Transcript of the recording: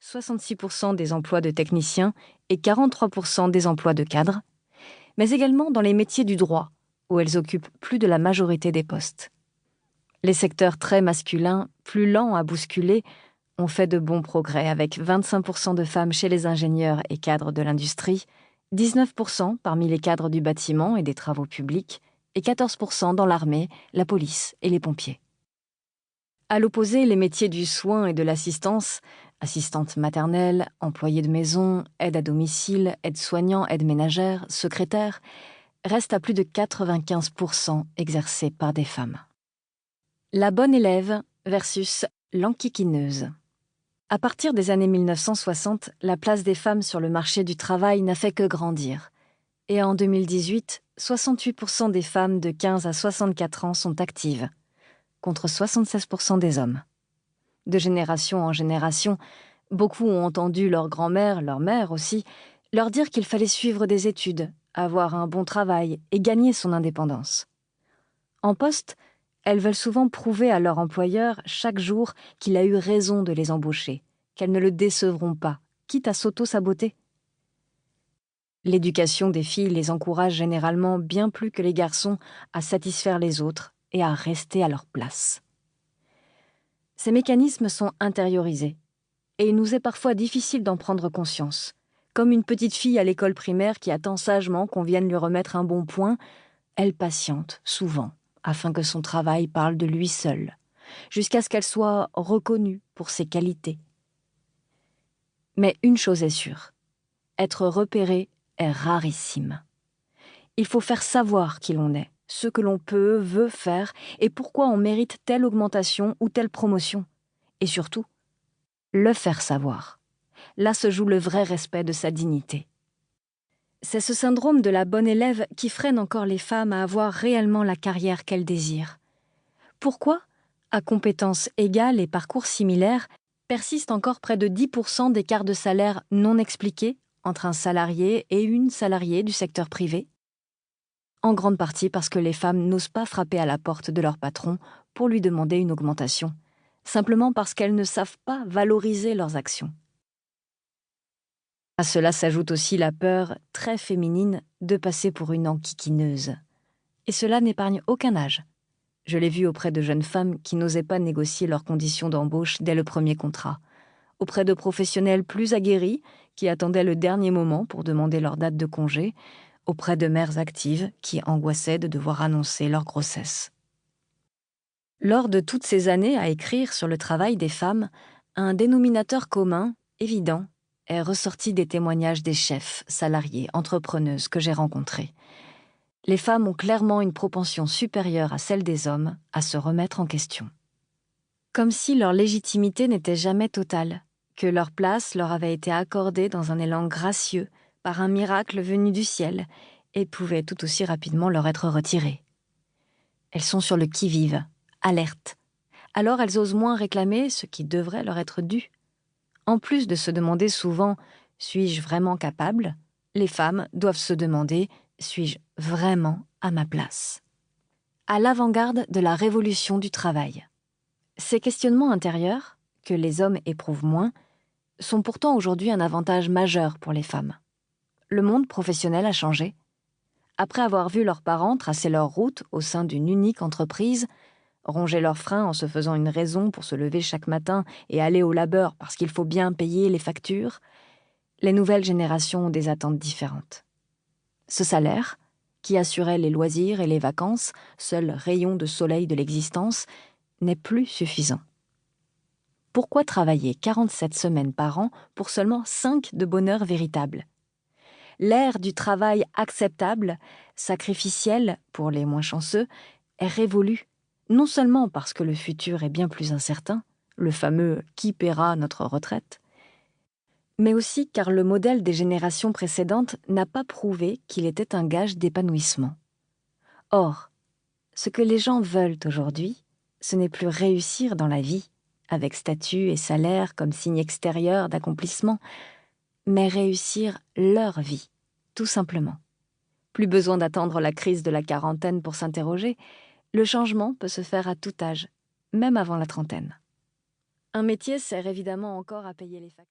66% des emplois de techniciens et 43% des emplois de cadres, mais également dans les métiers du droit, où elles occupent plus de la majorité des postes. Les secteurs très masculins, plus lents à bousculer, ont fait de bons progrès avec 25% de femmes chez les ingénieurs et cadres de l'industrie, 19% parmi les cadres du bâtiment et des travaux publics et 14% dans l'armée, la police et les pompiers. À l'opposé, les métiers du soin et de l'assistance, assistante maternelle, employée de maison, aide à domicile, aide-soignant, aide ménagère, secrétaire, restent à plus de 95% exercés par des femmes. La bonne élève versus l'enquiquineuse. À partir des années 1960, la place des femmes sur le marché du travail n'a fait que grandir. Et en 2018, 68% des femmes de 15 à 64 ans sont actives, contre 76% des hommes. De génération en génération, beaucoup ont entendu leur grand-mère, leur mère aussi, leur dire qu'il fallait suivre des études, avoir un bon travail et gagner son indépendance. En poste, elles veulent souvent prouver à leur employeur chaque jour qu'il a eu raison de les embaucher, qu'elles ne le décevront pas, quitte à s'auto-saboter. L'éducation des filles les encourage généralement bien plus que les garçons à satisfaire les autres et à rester à leur place. Ces mécanismes sont intériorisés, et il nous est parfois difficile d'en prendre conscience. Comme une petite fille à l'école primaire qui attend sagement qu'on vienne lui remettre un bon point, elle patiente souvent, afin que son travail parle de lui seul, jusqu'à ce qu'elle soit reconnue pour ses qualités. Mais une chose est sûre, être repéré est rarissime. Il faut faire savoir qui l'on est, ce que l'on peut, veut faire et pourquoi on mérite telle augmentation ou telle promotion. Et surtout, le faire savoir. Là se joue le vrai respect de sa dignité. C'est ce syndrome de la bonne élève qui freine encore les femmes à avoir réellement la carrière qu'elles désirent. Pourquoi, à compétences égales et parcours similaires, persistent encore près de 10% d'écart de salaire non expliqués entre un salarié et une salariée du secteur privé? En grande partie parce que les femmes n'osent pas frapper à la porte de leur patron pour lui demander une augmentation, simplement parce qu'elles ne savent pas valoriser leurs actions. À cela s'ajoute aussi la peur, très féminine, de passer pour une enquiquineuse. Et cela n'épargne aucun âge. Je l'ai vu auprès de jeunes femmes qui n'osaient pas négocier leurs conditions d'embauche dès le premier contrat, auprès de professionnels plus aguerris qui attendaient le dernier moment pour demander leur date de congé, auprès de mères actives qui angoissaient de devoir annoncer leur grossesse. Lors de toutes ces années à écrire sur le travail des femmes, un dénominateur commun, évident, est ressorti des témoignages des chefs, salariés, entrepreneuses que j'ai rencontrés. Les femmes ont clairement une propension supérieure à celle des hommes à se remettre en question. Comme si leur légitimité n'était jamais totale, que leur place leur avait été accordée dans un élan gracieux, par un miracle venu du ciel, et pouvait tout aussi rapidement leur être retirée. Elles sont sur le qui-vive, alertes. Alors elles osent moins réclamer ce qui devrait leur être dû. En plus de se demander souvent « suis-je vraiment capable ?», les femmes doivent se demander « suis-je vraiment à ma place ?» À l'avant-garde de la révolution du travail. Ces questionnements intérieurs, que les hommes éprouvent moins, sont pourtant aujourd'hui un avantage majeur pour les femmes. Le monde professionnel a changé. Après avoir vu leurs parents tracer leur route au sein d'une unique entreprise, ronger leurs freins en se faisant une raison pour se lever chaque matin et aller au labeur parce qu'il faut bien payer les factures, les nouvelles générations ont des attentes différentes. Ce salaire, qui assurait les loisirs et les vacances, seul rayon de soleil de l'existence, n'est plus suffisant. Pourquoi travailler 47 semaines par an pour seulement 5 de bonheur véritable ? L'ère du travail acceptable, sacrificiel pour les moins chanceux, est révolue, non seulement parce que le futur est bien plus incertain, le fameux « qui paiera notre retraite ?», mais aussi car le modèle des générations précédentes n'a pas prouvé qu'il était un gage d'épanouissement. Or, ce que les gens veulent aujourd'hui, ce n'est plus réussir dans la vie, avec statut et salaire comme signe extérieur d'accomplissement, mais réussir leur vie, tout simplement. Plus besoin d'attendre la crise de la quarantaine pour s'interroger, le changement peut se faire à tout âge, même avant la trentaine. Un métier sert évidemment encore à payer les factures.